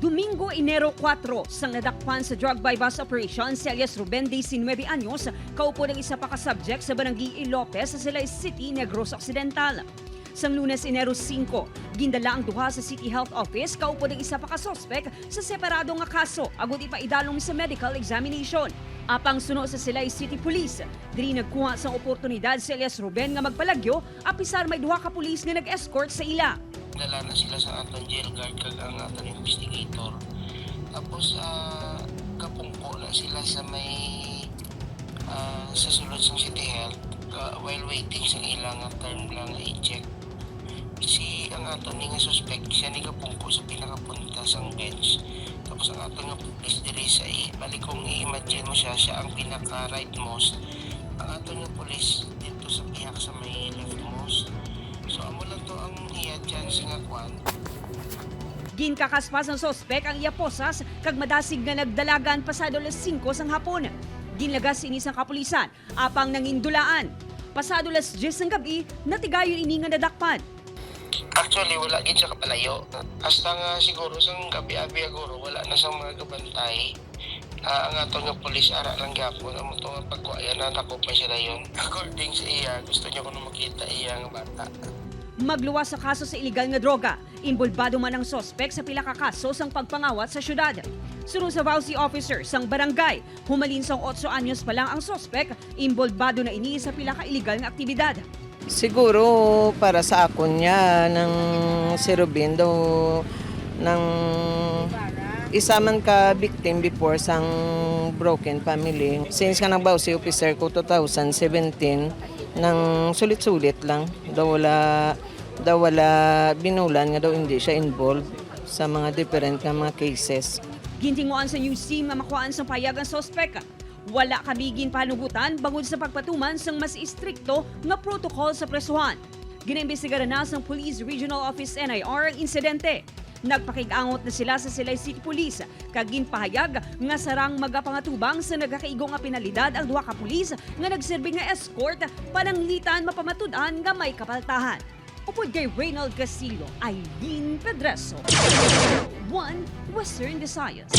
Domingo, Enero 4, sang nadakpan sa drug by bus operation si alias Ruben, 19 anyos, kaupo ng isa pa ka-subject sa Barangay Ilopez sa Silay City, Negros Occidental. Sang Lunes, Enero 5, gindala ang duha sa City Health Office, kaupo ng isa pa ka-suspect sa separado nga kaso, agud ipaidalong sa medical examination. Apang suno sa Silay City Police, diri nagkuha sa oportunidad si alias Ruben nga magpalagyo, apisar may duha ka pulis nga nag-escort sa ila. Dala na sila sa atong jail guard kag ang atong investigator. Tapos kapungko na sila sa may sa sulod sa City Health while waiting sa ilang turn lang i-check. Si ang atong nga suspect siya ni kapungko sa pinakapunta sang bench. Tapos ang atong nga police diri sa balik kung i-imagine mo siya ang pinaka rightmost. Ang atong nga police dito sa pihak sa may leftmost. So amo lang to ang iya chance nga kwan. Ginkakaspas ng sospek ang iya posas kag madasig nga nagdalagan pasado alas 5 sang hapon. Ginlagas ini sang kapulisan apang nangindulaan. Pasado alas 10 sang gabi natigayon ini nga nadakpan. Actually wala gid siya kapalayo. Hasta nga siguro sang gabi-abi aguro wala na sang mga gabantay. Ang atong nga pulis ara lang gyapon amo to nga pagkuayan na takop pa siya dayon. According sa iya gusto niya kuno makita iya nga bata. Magluwas sa kaso sa iligal nga droga. Involbado man ang sospek sa pila ka kaso sang pagpangawat sa syudad. Suro sa Vauci officer sang barangay, humalin sang 8 anyos pa lang ang sospek, involbado na ini sa pila ka iligal nga aktibidad. Siguro para sa akon niya ng si Ruben daw ng isa man ka victim before sang broken family. Since ka nag-Vauci officer ko 2017 nang sulit-sulit lang daw wala binulan nga daw hindi siya involved sa mga different nga mga cases. Gintinguan sa news team nga makuhaan sang payag ang sospek. Wala kabigin panugutan bangod sa pagpatuman sang mas istrikto nga protocol sa presuhan. Ginaimbestigaran na sang Police Regional Office NIR ang insidente. Nagpakig-angot na sila sa Silay City Police kag ginpahayag nga sarang magapangatubang sa nagakaigo nga penalidad ang duha ka pulis nga nagserbi nga escort pananglitan mapamatud-an nga may kapaltahan. Upod kay Reynald Castillo, Aileen Pedreso, 1 Western Visayas.